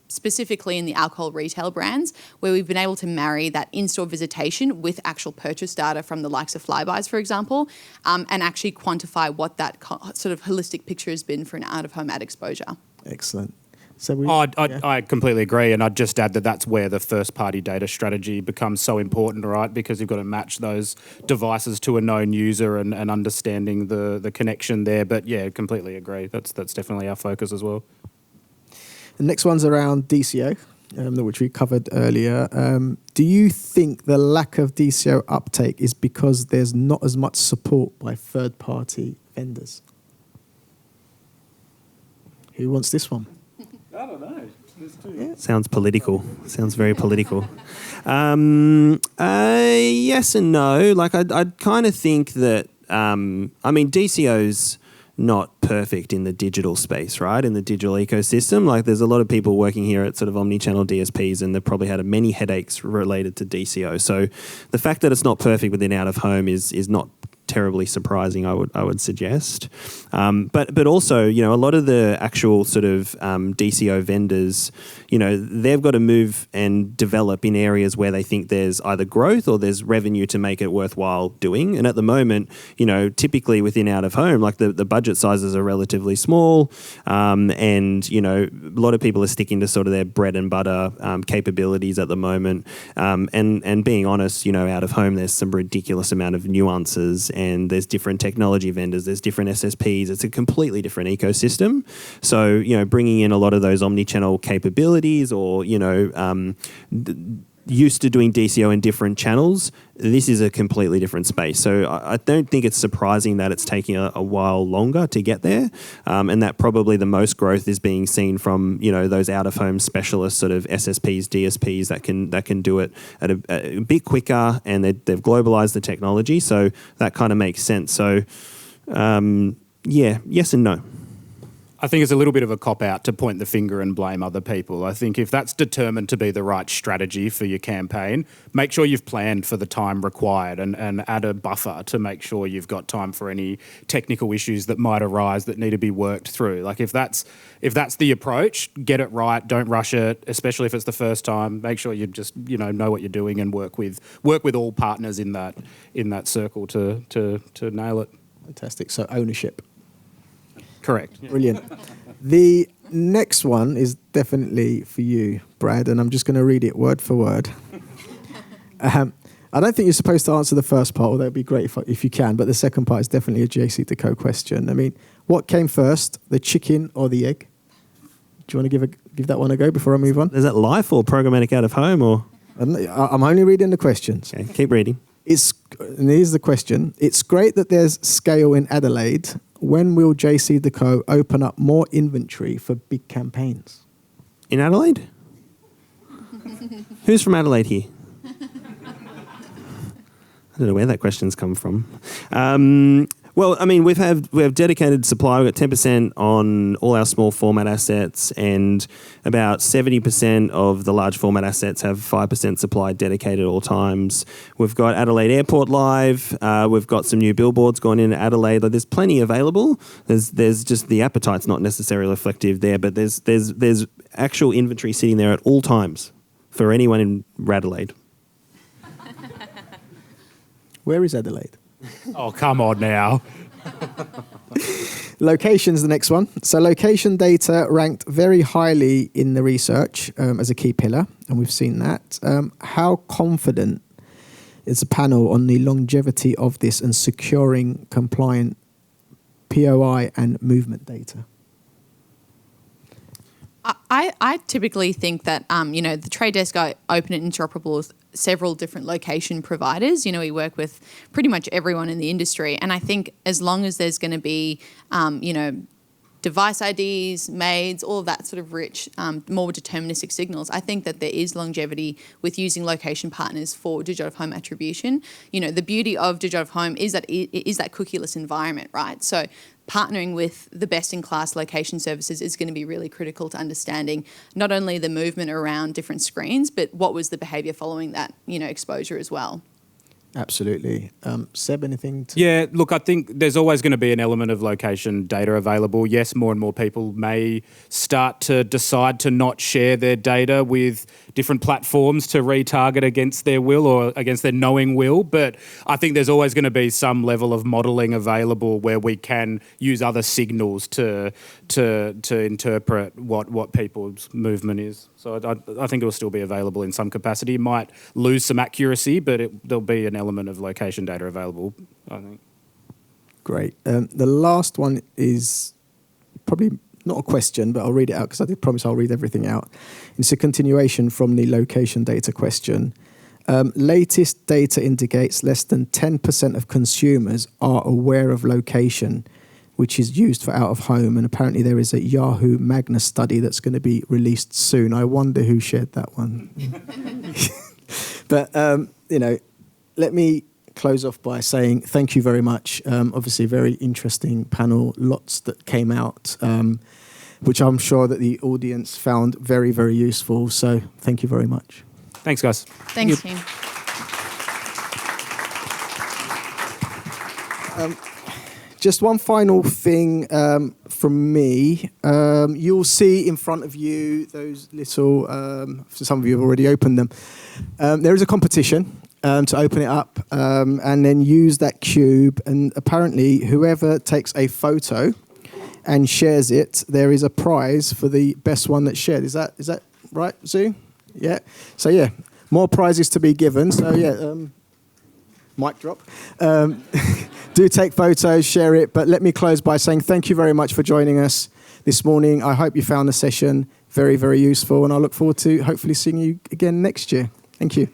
specifically in the alcohol retail brands, where we've been able to marry that in-store visitation with actual purchase data from the likes of Flybuys, for example, and actually quantify what that sort of holistic picture has been for an out-of-home ad exposure. Excellent. So I completely agree, and I'd just add that that's where the first-party data strategy becomes so important, right? Because you've got to match those devices to a known user and understanding the connection there. But yeah, completely agree. That's definitely our focus as well. The next one's around DCO, which we covered earlier. Do you think the lack of DCO uptake is because there's not as much support by third-party vendors? Who wants this one? I don't know. Yeah. Sounds political. Sounds very political. Yes and no. Like I'd kind of think that. DCO's not perfect in the digital space, right? In the digital ecosystem. Like there's a lot of people working here at sort of omni-channel DSPs and they've probably had many headaches related to DCO. So the fact that it's not perfect within out of home is not terribly surprising, I would suggest. But also, you know, a lot of the actual sort of DCO vendors, you know, they've got to move and develop in areas where they think there's either growth or there's revenue to make it worthwhile doing. And at the moment, you know, typically within out of home, like the budget sizes are relatively small, and, you know, a lot of people are sticking to sort of their bread and butter capabilities at the moment. And being honest, you know, out of home, there's some ridiculous amount of nuances and there's different technology vendors, there's different SSPs. It's a completely different ecosystem. So, you know, bringing in a lot of those omni-channel capabilities or, you know, used to doing DCO in different channels, this is a completely different space. So I don't think it's surprising that it's taking a while longer to get there, and that probably the most growth is being seen from, you know, those out-of-home specialist sort of SSPs, DSPs that can do it at a bit quicker, and they've globalized the technology, so that kind of makes sense. So yeah, yes and no. I think it's a little bit of a cop-out to point the finger and blame other people. I think if that's determined to be the right strategy for your campaign, make sure you've planned for the time required and add a buffer to make sure you've got time for any technical issues that might arise that need to be worked through. Like if that's the approach, get it right, don't rush it, especially if it's the first time. Make sure you just, you know what you're doing and work with all partners in that circle to nail it. Fantastic. So ownership. Correct. Brilliant. The next one is definitely for you, Brad, and I'm just going to read it word for word. I don't think you're supposed to answer the first part, although it'd be great if you can, but the second part is definitely a JC Deco question. I mean, what came first, the chicken or the egg? Do you want to give that one a go before I move on? Is that live or programmatic out of home or? I'm only reading the questions. Okay, keep reading. And here's the question. It's great that there's scale in Adelaide. When will JC Deco open up more inventory for big campaigns? In Adelaide? Who's from Adelaide here? I don't know where that question's come from. Well, I mean, we have dedicated supply. We've got 10% on all our small format assets, and about 70% of the large format assets have 5% supply dedicated at all times. We've got Adelaide Airport live. We've got some new billboards going in Adelaide. There's plenty available. There's just the appetite's not necessarily reflective there, but there's actual inventory sitting there at all times for anyone in Adelaide. Where is Adelaide? Oh, come on now. Location's the next one. So location data ranked very highly in the research as a key pillar, and we've seen that. How confident is the panel on the longevity of this and securing compliant POI and movement data? I typically think that, the trade desk are open and interoperable with several different location providers. You know, we work with pretty much everyone in the industry. And I think as long as there's going to be, device IDs, MAIDs, all of that sort of rich, more deterministic signals, I think that there is longevity with using location partners for digital out of home attribution. You know, the beauty of digital out of home is that it is that cookieless environment, right? So partnering with the best-in-class location services is going to be really critical to understanding not only the movement around different screens, but what was the behaviour following that, exposure as well. Absolutely. Seb, anything to... Yeah, look, I think there's always going to be an element of location data available. Yes, more and more people may start to decide to not share their data with different platforms to retarget against their will or against their knowing will, but I think there's always going to be some level of modelling available where we can use other signals to interpret what people's movement is. So I think it will still be available in some capacity. It might lose some accuracy, but there'll be an element of location data available, I think. Great. The last one is probably not a question, but I'll read it out because I did promise I'll read everything out. It's a continuation from the location data question. Latest data indicates less than 10% of consumers are aware of location, which is used for out of home. And apparently there is a Yahoo Magna study that's going to be released soon. I wonder who shared that one. But, let me close off by saying thank you very much. Obviously, very interesting panel, lots that came out, which I'm sure that the audience found very, very useful. So thank you very much. Thanks, guys. Thanks, team. Just one final thing from me. You'll see in front of you those little, some of you have already opened them. There is a competition to open it up and then use that cube. And apparently whoever takes a photo and shares it, there is a prize for the best one that's shared. Is that right, Zoo? Yeah. So yeah, more prizes to be given. So yeah, mic drop. Do take photos, share it, but let me close by saying thank you very much for joining us this morning. I hope you found the session very, very useful, and I look forward to hopefully seeing you again next year. Thank you.